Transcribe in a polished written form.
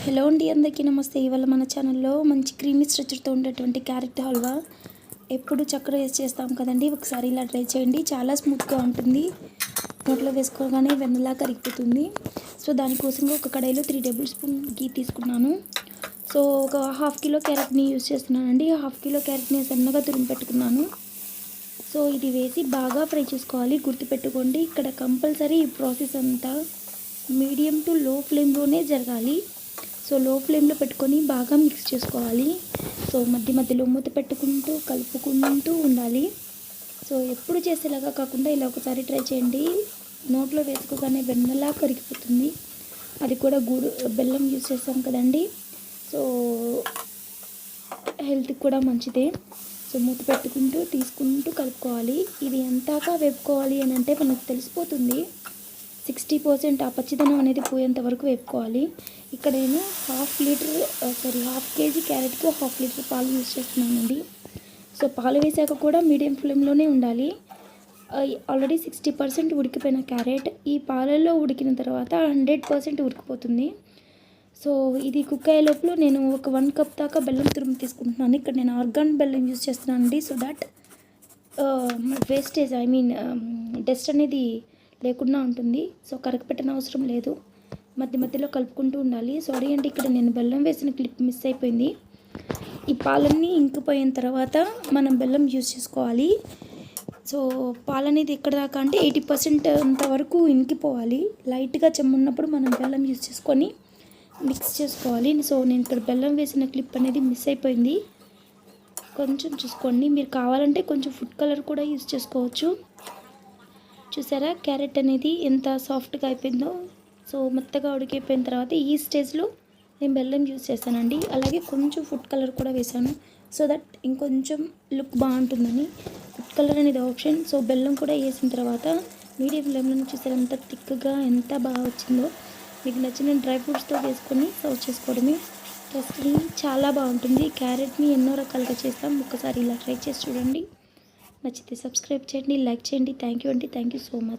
Hello అండి, అందరికీ నమస్తే. ఇవాళ మన ఛానల్లో మంచి క్రీమీ స్ట్రక్చర్తో ఉండేటువంటి క్యారెట్ హల్వా ఎప్పుడు చక్కెర వేసి చేస్తాం కదండి. ఒకసారి ఇలా ట్రై చేయండి. చాలా స్మూత్గా ఉంటుంది. నోట్లో వేసుకోగానే వెన్నలా కరిగిపోతుంది. సో దానికోసంగా ఒక కడాయిలో 3 టేబుల్ స్పూన్ గీ తీసుకున్నాను. సో ఒక హాఫ్ కిలో క్యారెట్ని యూజ్ చేస్తున్నానండి. హాఫ్ కిలో క్యారెట్ని సన్నగా తురిమి పెట్టుకున్నాను. సో ఇది వేసి బాగా ఫ్రై చేసుకోవాలి. గుర్తుపెట్టుకోండి, ఇక్కడ కంపల్సరీ ఈ ప్రాసెస్ అంతా మీడియం టు లో ఫ్లేమ్లోనే జరగాలి. సో లో ఫ్లేమ్లో పెట్టుకొని బాగా మిక్స్ చేసుకోవాలి. సో మధ్య మధ్యలో మూత పెట్టుకుంటూ కలుపుకుంటూ ఉండాలి. సో ఎప్పుడు చేసేలాగా కాకుండా ఇలా ఒకసారి ట్రై చేయండి. నోట్లో వేసుకోగానే వెన్నలా కరిగిపోతుంది. అది కూడా బెల్లం యూజ్ చేస్తాం కదండి. సో హెల్త్కి కూడా మంచిదే. సో మూత పెట్టుకుంటూ తీసుకుంటూ కలుపుకోవాలి. ఇది ఎంతగా వేపుకోవాలి అని అంటే మనకు తెలిసిపోతుంది. 60% ఆ పచ్చిదనం అనేది పోయేంత వరకు వేపుకోవాలి. ఇక్కడ నేను హాఫ్ కేజీ క్యారెట్కి 1/2 లీటర్ పాలు యూజ్ చేస్తున్నానండి. సో పాలు వేసాక కూడా మీడియం ఫ్లేమ్లోనే ఉండాలి. ఆల్రెడీ 60% ఉడికిపోయిన క్యారెట్ ఈ పాలల్లో ఉడికిన తర్వాత 100% ఉడికిపోతుంది. సో ఇది కుక్ అయ్యే లోపల నేను ఒక 1 కప్ దాకా బెల్లం తురుము తీసుకుంటున్నాను. ఇక్కడ నేను ఆర్గాన్ బెల్లం యూజ్ చేస్తున్నానండి. సో దట్ వేస్టేజ్ డస్ట్ అనేది లేకుండా ఉంటుంది. సో కరగపెట్టన అవసరం లేదు. మధ్య మధ్యలో కలుపుకుంటూ ఉండాలి. సారీ అండి, ఇక్కడ నేను బెల్లం వేసిన క్లిప్ మిస్ అయిపోయింది. ఈ పాలన్నీ ఇంకిపోయిన తర్వాత మనం బెల్లం యూజ్ చేసుకోవాలి. సో పాలు అనేది ఎక్కడ దాకా అంటే 80% అంతవరకు ఇంకిపోవాలి. లైట్గా చెమ్మున్నప్పుడు మనం బెల్లం యూజ్ చేసుకొని మిక్స్ చేసుకోవాలి. సో నేను ఇక్కడ బెల్లం వేసిన క్లిప్ అనేది మిస్ అయిపోయింది. కొంచెం చూసుకోండి. మీరు కావాలంటే కొంచెం ఫుడ్ కలర్ కూడా యూజ్ చేసుకోవచ్చు. చూసారా క్యారెట్ అనేది ఎంత సాఫ్ట్గా అయిపోయిందో. సో మెత్తగా ఉడికిపోయిన తర్వాత ఈ స్టేజ్లో నేను బెల్లం యూజ్ చేశానండి. అలాగే కొంచెం ఫుడ్ కలర్ కూడా వేసాను. సో దట్ ఇంకొంచెం లుక్ బాగుంటుందని. ఫుడ్ కలర్ అనేది ఆప్షన్. సో బెల్లం కూడా వేసిన తర్వాత మీడియం ఫ్లేమ్లో చూసారు ఎంత థిక్గా ఎంత బాగా వచ్చిందో. మీకు నచ్చిన డ్రై ఫ్రూట్స్తో వేసుకొని సర్వ్ చేసుకోవడమే. టేస్ట్ని చాలా బాగుంటుంది. క్యారెట్ని ఎన్నో రకాలుగా చేస్తాం. ఒకసారి ఇలా ట్రై చేసి చూడండి. నచ్చితే సబ్స్క్రైబ్ చేయండి, లైక్ చేయండి. థ్యాంక్ యూ అండి. Thank you so much.